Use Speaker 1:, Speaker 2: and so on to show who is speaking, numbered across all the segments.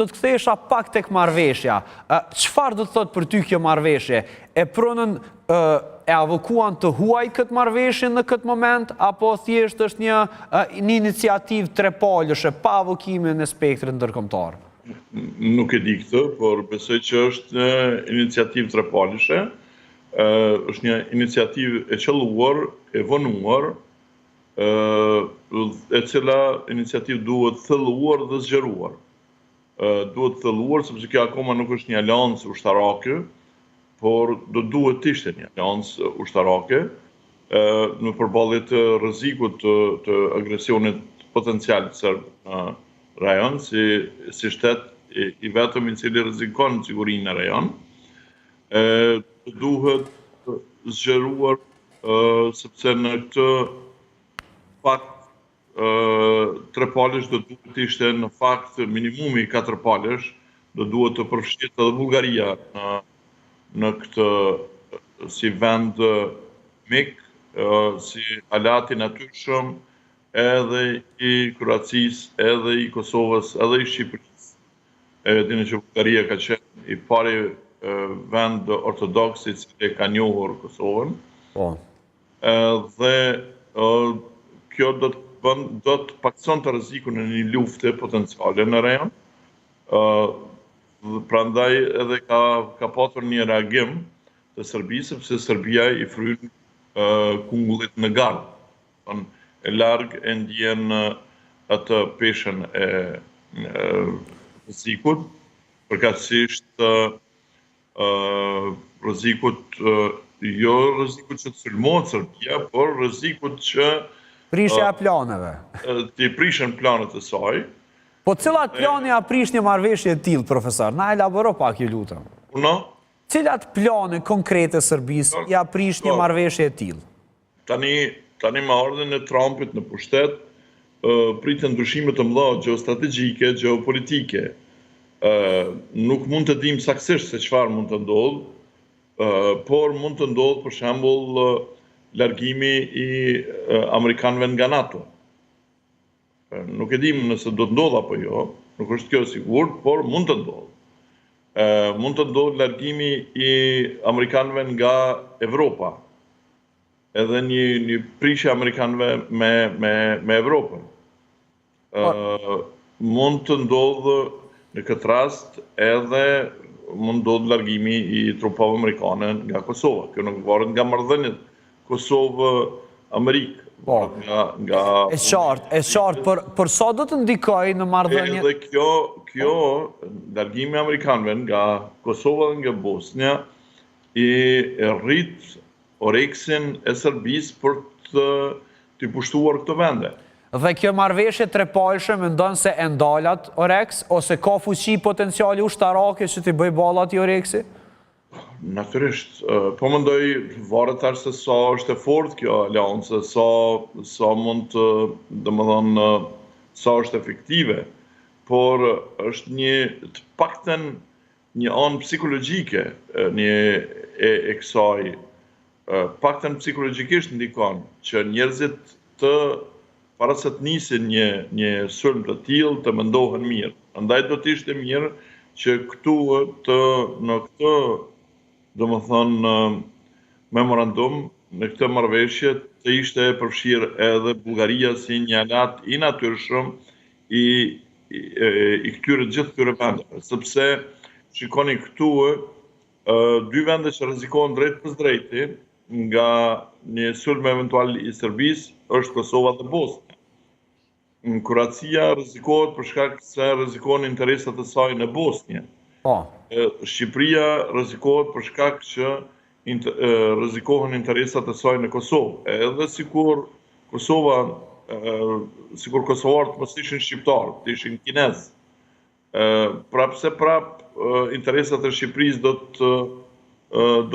Speaker 1: Do të kthehesha pak tek marrëveshja. Çfarë do të thotë për ty kjo marrëveshje? E pronën e avokuan të huaj këtë marrëveshje në këtë moment, apo thjesht është një iniciativë trepalëshe pa avokimin e spektrit ndërkombëtar?
Speaker 2: Nuk e di këtë, por besoj që është një iniciativë trepalëshe, është një iniciativë e qelluar, e vonuar, e cila iniciativë duhet thellëuar dhe zgjeruar. Duhet thellëuar sepse kjo akoma nuk është një aleancë ushtarake, por duhet të ishte një aleancë ushtarake në përballje të rrezikut të agresionit potencial serb në rajon, si shtet i vetëm i cili rrezikon sigurinë në rajon. Duhet zgjeruar sepse në këtë fakt trepalësh do duhet të ishte në fakt minimumi 4 palësh, do duhet të përfshihet edhe Bullgaria në këtë si vend mik, si aleat i natyrshëm edhe i Kroacisë, edhe i Kosovës, edhe i Shqipërisë. Dini që Bullgaria ka qenë i pari vend ortodoks i cili ka njohur Kosovën. Dhe kjo do të pakson të rrezikun e një lufte potenciale në rajon. Prandaj edhe ka patur një reagim të Serbisë, sepse Serbia i fryn kungullit në gardh. E larg e ndjen atë peshën e rrezikut, përkatësisht rrezikut, jo rrezikut që të sulmohet Serbia, por rrezikut që
Speaker 1: Prishja e planeve.
Speaker 2: Të prishën planet e saj.
Speaker 1: Po cilat plane a prish një marrëveshje e tillë, profesor? Na elaboro pak, ju lutem. Cilat plane konkrete Serbisë ja prish një marrëveshje e tillë?
Speaker 2: Tani me ardhen e Trumpit në pushtet, pritën ndryshime të mëdha gjeostrategjike, gjeopolitike. Nuk mund të dim saktësisht se çfarë mund të ndodhë, por mund të ndodhë për shembull largimi i amerikanëve nga NATO. Nuk e dim nëse do të ndodhë apo jo, nuk është kjo sigurt, por mund të ndodhë. Mund të ndodhë largimi i amerikanëve nga Evropa, edhe një prishje amerikanëve me Evropën. Mund të ndodhë në këtë rast edhe mund ndodhë largimi i trupave amerikane nga Kosova. Kjo nuk varet nga marrëdhëniet Kosovë-Amerikë.
Speaker 1: E qartë, për sa do të ndikoj në marrëdhënie?
Speaker 2: Edhe kjo largimi amerikanëve nga Kosova dhe nga Bosnia i rrit oreksin e Serbisë për të pushtuar këto vende.
Speaker 1: Dhe kjo marrëveshje trepalëshe mendon se e ndalat oreks, ose ka fuqi potenciali ushtarake që t'i bëj balla atij oreksi?
Speaker 2: Natyrisht, po mendoj varet tash se sa është e fortë kjo aleancë, sa mund të, domethënë, sa është efektive, por është të paktën një anë psikologjike e kësaj, paktën psikologjikisht ndikon që njerëzit para se të nisin një sulm të tillë të mendohen mirë. Andaj do të ishte mirë që në këtë domethënë memorandum, në këtë marrëveshje të ishte përfshirë edhe Bullgaria si një aleat i natyrshëm i gjithë këtyre vendeve, sepse shikoni këtu dy vende që rrezikohen drejt për drejti nga një sulm eventual i Serbisë është Kosova dhe Bosnia. Kroacia rrezikohet për shkak se rrezikon interesat e saj në Bosnjë. Shqipëria rrezikohet për shkak që rrezikohen interesat e saj në Kosovë. Edhe sikur kosovarët mos ishin shqiptarë, të ishin kinezë. Prapse interesat e Shqipërisë do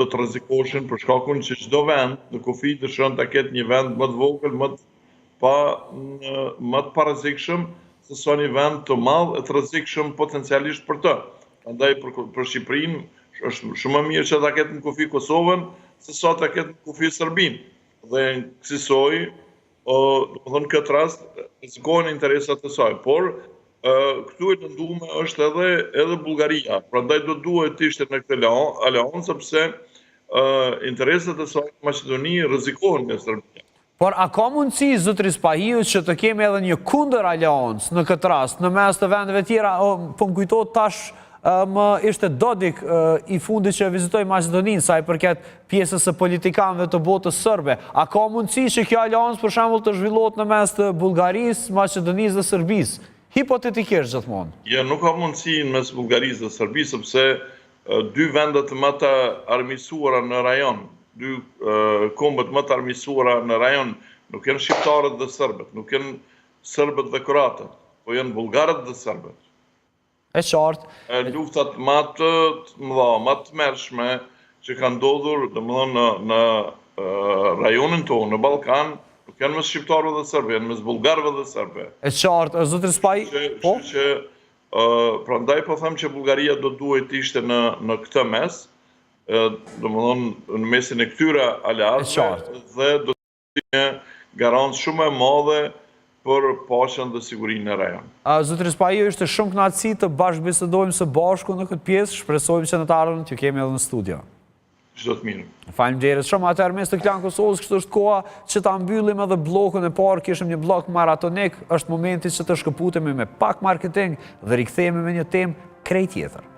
Speaker 2: të rrezikoheshin për shkakun që çdo vend në kufi dëshiron ta ketë një vend më të vogël, më të parrezikshëm se sa një vend të madh e të rrezikshëm potencialisht për të. Prandaj për Shqipërinë është shumë më mirë që ta ketë në kufi Kosovën se sa ta ketë në kufi Serbinë. Dhe kësaj, domethënë këtë rast rrezikohen interesat e saj, por këtu e lëndume është edhe Bullgaria. Prandaj do duhet të ishte në këtë aleancë, sepse interesat e saj në Maqedoni rrezikohen nga Serbia.
Speaker 1: Por a ka mundësi, zotëris Pahiu, që të kemi edhe një kundër aleancë në këtë rast, në mes të vendeve tjera, po më kujtohet tash më ishte Dodik i fundit që vizitoi Maqedoninë, sa i përket pjesës së politikanëve të botës sërbe. A ka mundësi që kjo aleancë për shembull të zhvillohet në mes të Bullgarisë, Maqedonisë dhe Serbisë? Hipotetikisht gjithmonë.
Speaker 2: Ja, nuk ka mundësi në mes Bullgarisë dhe Serbisë, sepse dy vendet më të armiqësuara në rajon, dy kombët më të armiqësuara në rajon, nuk janë shqiptarët dhe serbët, nuk janë serbët dhe kroatët, po janë bullgarët dhe serbët.
Speaker 1: E qartë.
Speaker 2: Luftat më të mëdha, më të mërshme që kanë ndodhur, domethënë në rajonin tonë, në Ballkan, nuk janë mes shqiptarëve dhe serbëve, janë mes bullgarëve dhe serbëve.
Speaker 1: E qartë, zotëris Pahiu. Po?
Speaker 2: Që prandaj po them që Bullgaria do duhet të ishte në këtë mes, domethënë në mesin e këtyre aleatëve dhe do të ishte një garancë shumë e madhe për paqen dhe sigurinë e rajonit.
Speaker 1: Zotëris Pahiu, ishte shumë kënaqësi të bashkëbisedojmë së bashku në këtë pjesë, shpresojmë që në të ardhmen t'ju kemi edhe në studio.
Speaker 2: Çdo të mirë.
Speaker 1: Faleminderit shumë. Atëherë mes të Klan Kosovës, kështu është koha që ta mbyllim edhe bllokun e parë, kishim një bllok maratonik, është momenti që të shkëputemi me pak marketing dhe rikthehemi me një temë krejt tjetër.